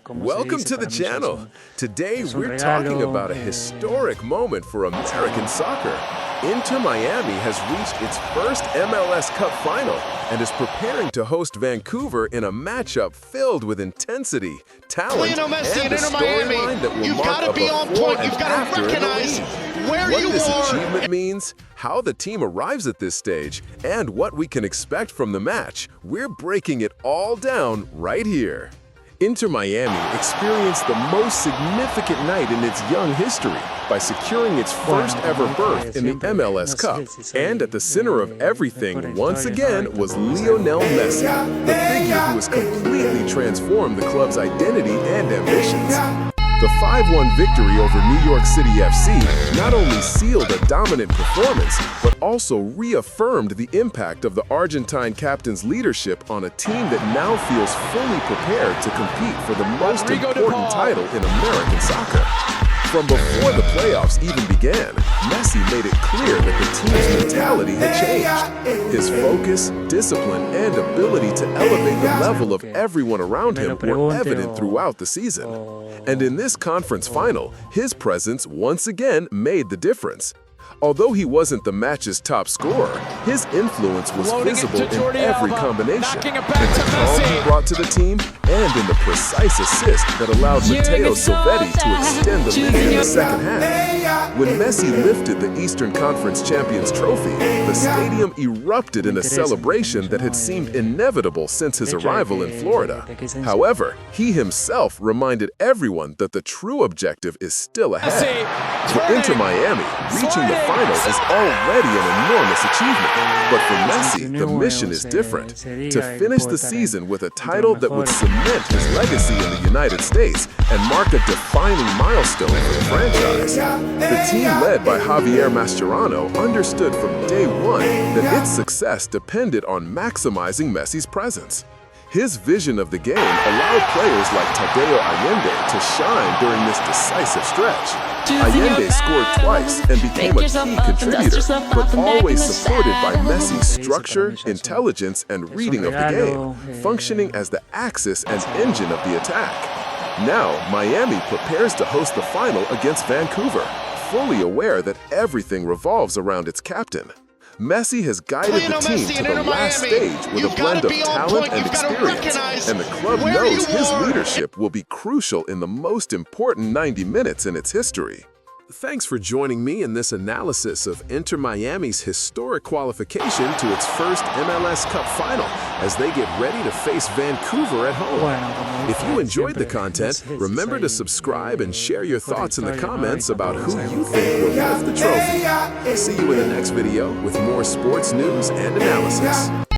Welcome to the channel. Today we're talking about a historic moment for American soccer. Inter Miami has reached its first MLS Cup Final and is preparing to host Vancouver in a matchup filled with intensity, talent, and a storyline that will mark a before and after in the league. What this achievement means, how the team arrives at this stage, and what we can expect from the match, we're breaking it all down right here. Inter Miami experienced the most significant night in its young history by securing its first ever berth in the MLS Cup. And at the center of everything, once again, was Lionel Messi, the figure who has completely transformed the club's identity and ambitions. The 5-1 victory over New York City FC not only sealed a dominant performance, but also reaffirmed the impact of the Argentine captain's leadership on a team that now feels fully prepared to compete for the most important title in American soccer. From before the playoffs even began, Messi made it clear that the team's mentality had changed. His focus, discipline, and ability to elevate the level of everyone around him were evident throughout the season. And in this conference final, his presence once again made the difference. Although he wasn't the match's top scorer, his influence was visible in every combination, in the calm he brought to the team, and in the precise assist that allowed Matteo Silvetti to extend the lead in the second half. When Messi lifted the Eastern Conference Champions trophy, the stadium erupted in a celebration that had seemed inevitable since his arrival in Florida. However, he himself reminded everyone that the true objective is still ahead. For Inter Miami, reaching the final is already an enormous achievement. But for Messi, the mission is different: to finish the season with a title that would cement his legacy in the United States and mark a defining milestone for the franchise. The team led by Javier Mascherano understood from day one that its success depended on maximizing Messi's presence. His vision of the game allowed players like Tadeo Allende to shine during this decisive stretch. Allende scored twice and became a key contributor, but always supported by Messi's structure, intelligence, and reading of the game, functioning as the axis and engine of the attack. Now, Miami prepares to host the final against Vancouver, fully aware that everything revolves around its captain. Messi has guided the team to the last stage with a blend of talent and experience, and the club knows his leadership will be crucial in the most important 90 minutes in its history. Thanks for joining me in this analysis of Inter Miami's historic qualification to its first MLS Cup Final as they get ready to face Vancouver at home. If you enjoyed the content, remember to subscribe and share your thoughts in the comments about who you think will lift the trophy. See you in the next video with more sports news and analysis.